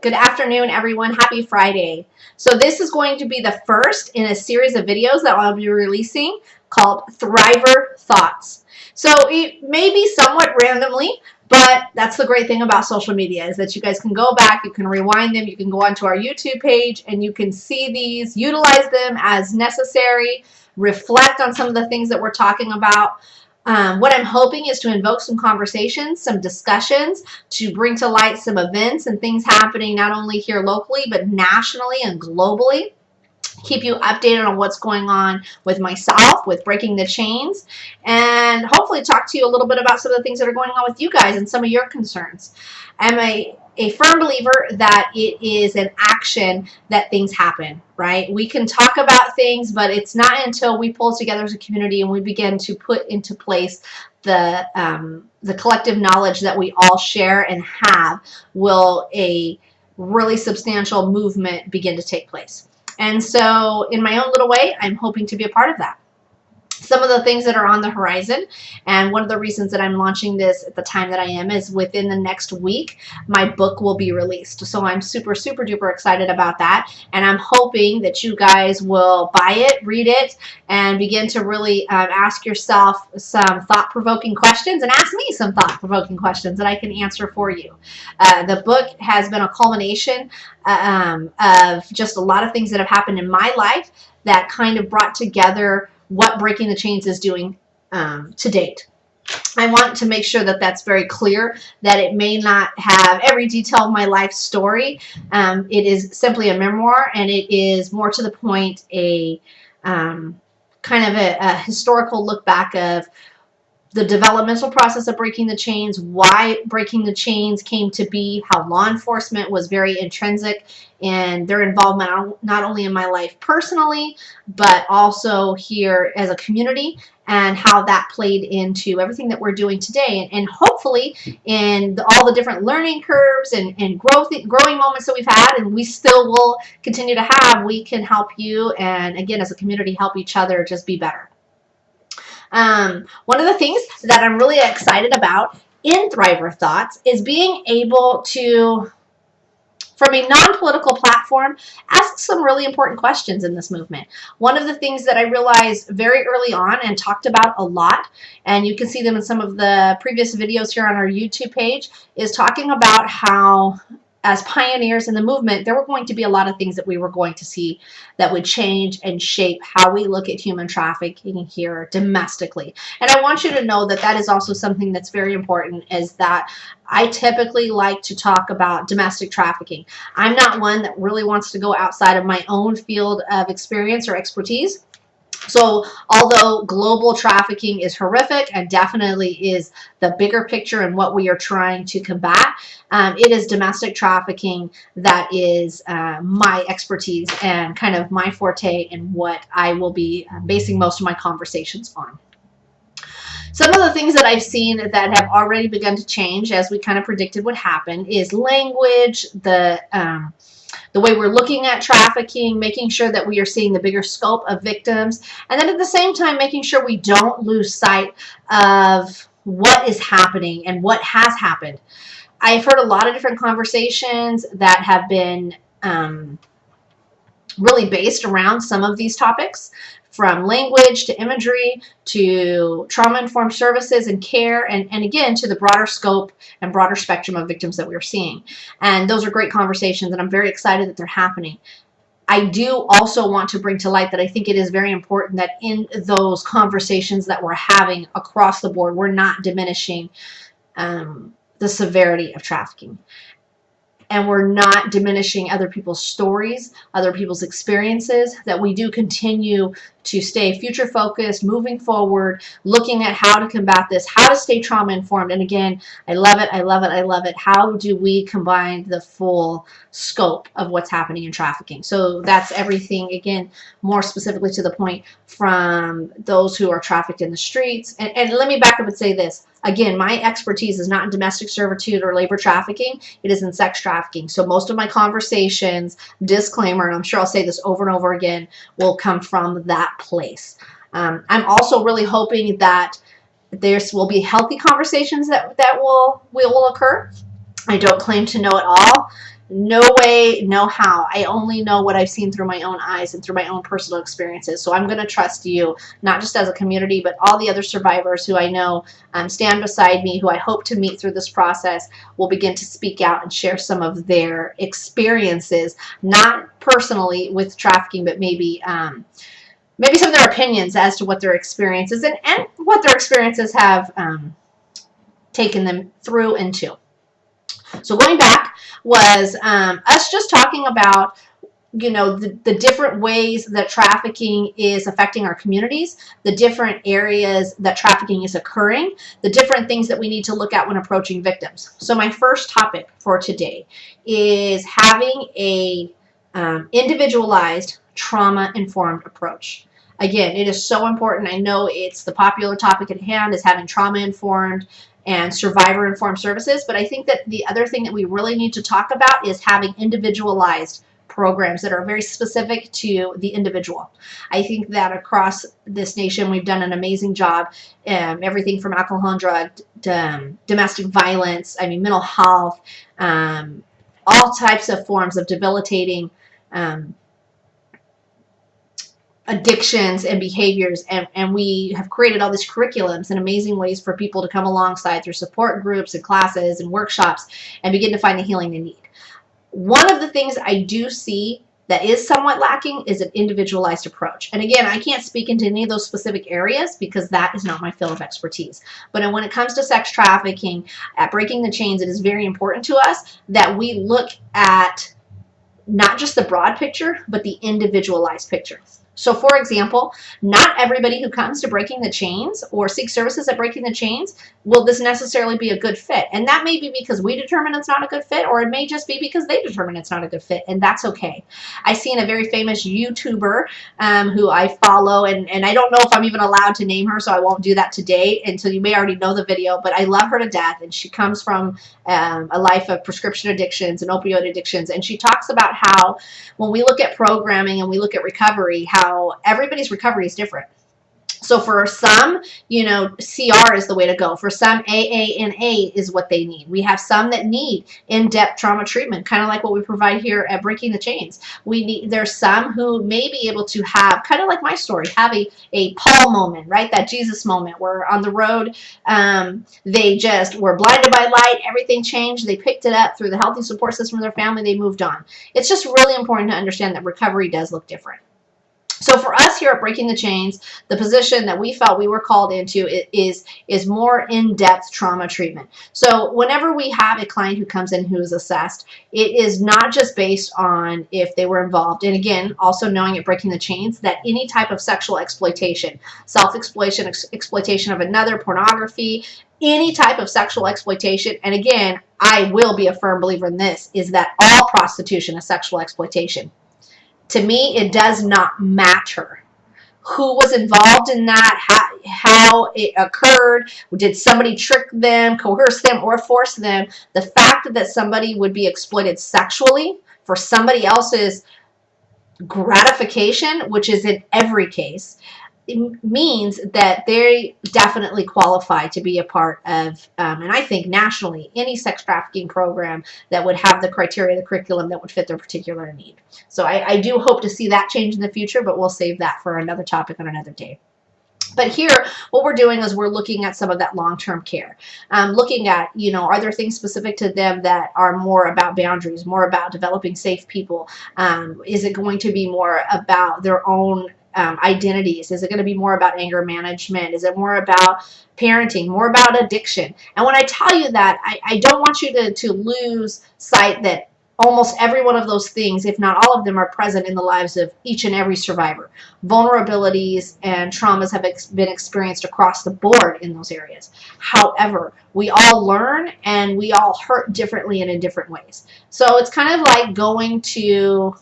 Good afternoon, everyone. Happy Friday. So this is going to be the first in a series of videos that I'll be releasing called Thriver Thoughts. So it may be somewhat randomly, but that's the great thing about social media is that you guys can go back, you can rewind them, you can go onto our YouTube page and you can see these, utilize them as necessary, reflect on some of the things that we're talking about. What I'm hoping is to invoke some conversations, some discussions, to bring to light some events and things happening not only here locally, but nationally and globally. Keep you updated on what's going on with myself, with Breaking the Chains, and hopefully talk to you a little bit about some of the things that are going on with you guys and some of your concerns. I'm a firm believer that it is an action that things happen, right? We can talk about things, but it's not until we pull together as a community and we begin to put into place the collective knowledge that we all share and have will a really substantial movement begin to take place. And so in my own little way, I'm hoping to be a part of that. Some of the things that are on the horizon, and one of the reasons that I'm launching this at the time that I am is within the next week, my book will be released. So I'm super, super duper excited about that. And I'm hoping that you guys will buy it, read it, and begin to really ask yourself some thought-provoking questions and ask me some thought-provoking questions that I can answer for you. The book has been a culmination of just a lot of things that have happened in my life that kind of brought together what Breaking the Chains is doing to date. I want to make sure that that's very clear, that it may not have every detail of my life story. It is simply a memoir, and it is more to the point a kind of a historical look back of the developmental process of breaking the chains, why breaking the chains came to be, how law enforcement was very intrinsic in their involvement not only in my life personally, but also here as a community, and how that played into everything that we're doing today. And hopefully in all the different learning curves and growing moments that we've had, and we still will continue to have, we can help you, and again, as a community, help each other just be better. One of the things that I'm really excited about in Thriver Thoughts is being able to, from a non-political platform, ask some really important questions in this movement. One of the things that I realized very early on and talked about a lot, and you can see them in some of the previous videos here on our YouTube page, is talking about how as pioneers in the movement, there were going to be a lot of things that we were going to see that would change and shape how we look at human trafficking here domestically. And I want you to know that that is also something that's very important, is that I typically like to talk about domestic trafficking. I'm not one that really wants to go outside of my own field of experience or expertise. So although global trafficking is horrific and definitely is the bigger picture and what we are trying to combat, it is domestic trafficking that is my expertise and kind of my forte and what I will be basing most of my conversations on. Some of the things that I've seen that have already begun to change, as we kind of predicted would happen, is language, the way we're looking at trafficking, making sure that we are seeing the bigger scope of victims, and then at the same time making sure we don't lose sight of what is happening and what has happened. I've heard a lot of different conversations that have been really based around some of these topics, from language to imagery to trauma-informed services and care, and again, to the broader scope and broader spectrum of victims that we're seeing. And those are great conversations, and I'm very excited that they're happening. I do also want to bring to light that I think it is very important that in those conversations that we're having across the board, we're not diminishing the severity of trafficking. And we're not diminishing other people's stories, other people's experiences, that we do continue to stay future focused, moving forward, looking at how to combat this, how to stay trauma informed. And again, I love it, I love it, I love it. How do we combine the full scope of what's happening in trafficking? So that's everything, again, more specifically to the point, from those who are trafficked in the streets. And let me back up and say this. Again, my expertise is not in domestic servitude or labor trafficking. It is in sex trafficking. So most of my conversations, disclaimer, and I'm sure I'll say this over and over again, will come from that place. I'm also really hoping that there will be healthy conversations that will occur. I don't claim to know it all. No way, no how. I only know what I've seen through my own eyes and through my own personal experiences. So I'm going to trust you, not just as a community, but all the other survivors who I know stand beside me, who I hope to meet through this process, will begin to speak out and share some of their experiences, not personally with trafficking, but maybe maybe some of their opinions as to what their experiences and what their experiences have taken them through and to. So going back was us just talking about, you know, the different ways that trafficking is affecting our communities, the different areas that trafficking is occurring, the different things that we need to look at when approaching victims. So my first topic for today is having a individualized, trauma-informed approach. Again, it is so important. I know it's the popular topic at hand is having trauma-informed and survivor-informed services, but I think that the other thing that we really need to talk about is having individualized programs that are very specific to the individual. I think that across this nation, we've done an amazing job. Everything from alcohol and drug to domestic violence, I mean, mental health, all types of forms of debilitating addictions and behaviors, and we have created all these curriculums and amazing ways for people to come alongside through support groups and classes and workshops and begin to find the healing they need. One of the things I do see that is somewhat lacking is an individualized approach. And again, I can't speak into any of those specific areas because that is not my field of expertise. But when it comes to sex trafficking, at Breaking the Chains, it is very important to us that we look at not just the broad picture, but the individualized picture. So for example, not everybody who comes to Breaking the Chains or seeks services at Breaking the Chains will this necessarily be a good fit. And that may be because we determine it's not a good fit, or it may just be because they determine it's not a good fit, and that's okay. I've seen a very famous YouTuber who I follow, and I don't know if I'm even allowed to name her, so I won't do that today, and so you may already know the video, but I love her to death, and she comes from a life of prescription addictions and opioid addictions, and she talks about how when we look at programming and we look at recovery, how everybody's recovery is different. So for some, you know, CR is the way to go. For some, AA is what they need. We have some that need in-depth trauma treatment, kind of like what we provide here at Breaking the Chains. There's some who may be able to have, kind of like my story, have a Paul moment, right? That Jesus moment where on the road, they just were blinded by light, everything changed, they picked it up through the healthy support system of their family, they moved on. It's just really important to understand that recovery does look different. So for us here at Breaking the Chains, the position that we felt we were called into is more in-depth trauma treatment. So whenever we have a client who comes in who is assessed, it is not just based on if they were involved. And again, also knowing at Breaking the Chains that any type of sexual exploitation, self-exploitation, exploitation of another, pornography, any type of sexual exploitation, and again, I will be a firm believer in this, is that all prostitution is sexual exploitation. To me, it does not matter who was involved in that, how it occurred, did somebody trick them, coerce them, or force them. The fact that somebody would be exploited sexually for somebody else's gratification, which is in every case, it means that they definitely qualify to be a part of, and I think nationally, any sex trafficking program that would have the criteria, the curriculum that would fit their particular need. So I do hope to see that change in the future, but we'll save that for another topic on another day. But here, what we're doing is we're looking at some of that long-term care. Looking at, you know, are there things specific to them that are more about boundaries, more about developing safe people? Is it going to be more about their own identities? Is it going to be more about anger management? Is it more about parenting, more about addiction? And when I tell you that, I don't want you to lose sight that almost every one of those things, if not all of them, are present in the lives of each and every survivor. Vulnerabilities and traumas have been experienced across the board in those areas. However, we all learn and we all hurt differently and in different ways. So it's kind of like going to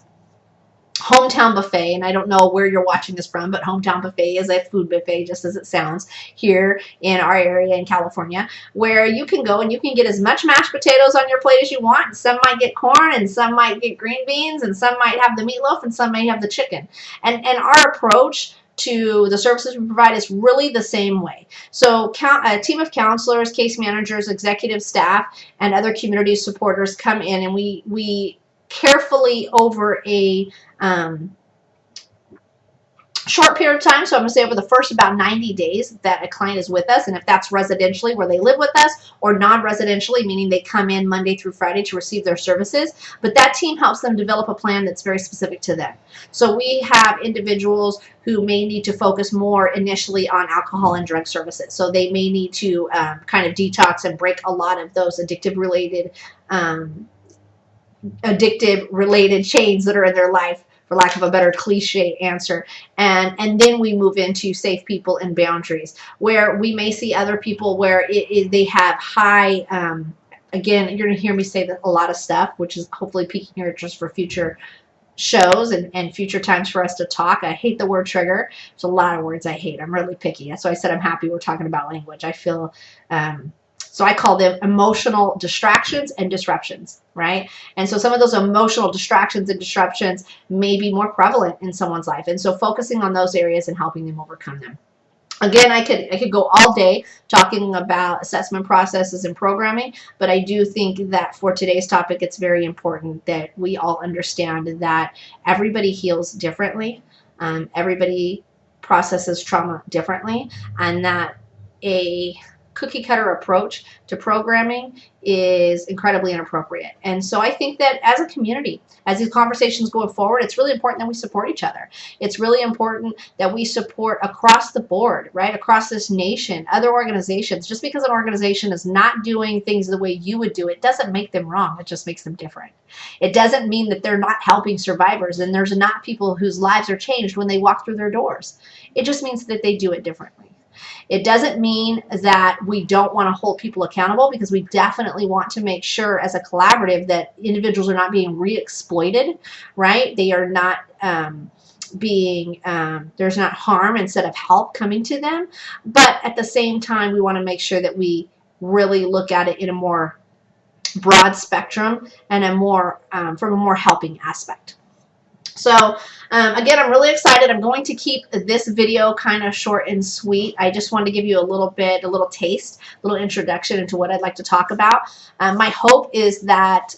Hometown Buffet, and I don't know where you're watching this from, but Hometown Buffet is a food buffet, just as it sounds, here in our area in California, where you can go and you can get as much mashed potatoes on your plate as you want. Some might get corn, and some might get green beans, and some might have the meatloaf, and some might have the chicken. And our approach to the services we provide is really the same way. So a team of counselors, case managers, executive staff, and other community supporters come in, and we carefully over a short period of time, so I'm going to say over the first about 90 days that a client is with us, and if that's residentially where they live with us, or non-residentially, meaning they come in Monday through Friday to receive their services, but that team helps them develop a plan that's very specific to them. So we have individuals who may need to focus more initially on alcohol and drug services, so they may need to kind of detox and break a lot of those addictive related chains that are in their life, for lack of a better cliche answer. And then we move into safe people and boundaries, where we may see other people where they have high, again, you're going to hear me say a lot of stuff, which is hopefully piquing your interest for future shows and future times for us to talk. I hate the word trigger. There's a lot of words I hate. I'm really picky. That's why I said I'm happy we're talking about language. I feel so I call them emotional distractions and disruptions, right? And so some of those emotional distractions and disruptions may be more prevalent in someone's life. And so focusing on those areas and helping them overcome them. Again, I could go all day talking about assessment processes and programming, but I do think that for today's topic, it's very important that we all understand that everybody heals differently. Everybody processes trauma differently, and that a cookie cutter approach to programming is incredibly inappropriate. And so I think that as a community, as these conversations go forward, it's really important that we support each other. It's really important that we support across the board, right? Across this nation, other organizations. Just because an organization is not doing things the way you would do it doesn't make them wrong. It just makes them different. It doesn't mean that they're not helping survivors and there's not people whose lives are changed when they walk through their doors. It just means that they do it differently. It doesn't mean that we don't want to hold people accountable, because we definitely want to make sure as a collaborative that individuals are not being re-exploited, right? They are not there's not harm instead of help coming to them. But at the same time, we want to make sure that we really look at it in a more broad spectrum and from a more helping aspect. So again, I'm really excited. I'm going to keep this video kind of short and sweet. I just wanted to give you a little taste, a little introduction into what I'd like to talk about. My hope is that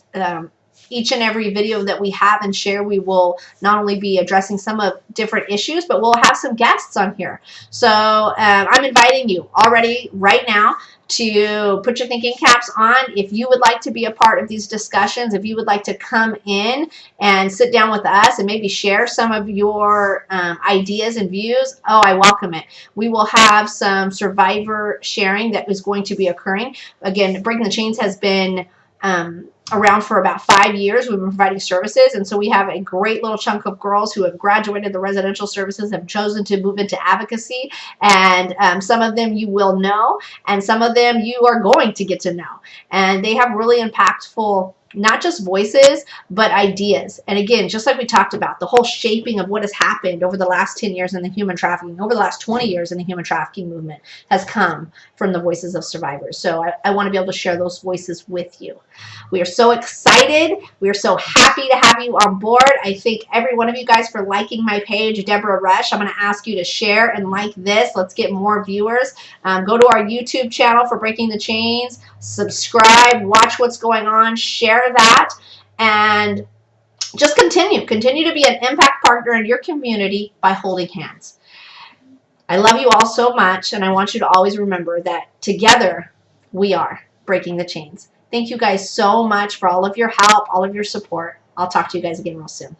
each and every video that we have and share, we will not only be addressing some of different issues, but we'll have some guests on here. So I'm inviting you already right now to put your thinking caps on. If you would like to be a part of these discussions, if you would like to come in and sit down with us and maybe share some of your ideas and views, oh, I welcome it. We will have some survivor sharing that is going to be occurring. Again, Breaking the Chains has been around for about 5 years. We've been providing services, and so we have a great little chunk of girls who have graduated the residential services, have chosen to move into advocacy, and some of them you will know, and some of them you are going to get to know. And they have really impactful, not just voices, but ideas. And again, just like we talked about, the whole shaping of what has happened over the last 10 years in the human trafficking, over the last 20 years in the human trafficking movement has come from the voices of survivors. So I want to be able to share those voices with you. We are so excited. We are so happy to have you on board. I thank every one of you guys for liking my page, Deborah Rush. I'm going to ask you to share and like this. Let's get more viewers. Go to our YouTube channel for Breaking the Chains. Subscribe, watch what's going on, share that, and just continue to be an impact partner in your community by holding hands. I love you all so much, and I want you to always remember that together we are breaking the chains. Thank you guys so much for all of your help, all of your support. I'll talk to you guys again real soon.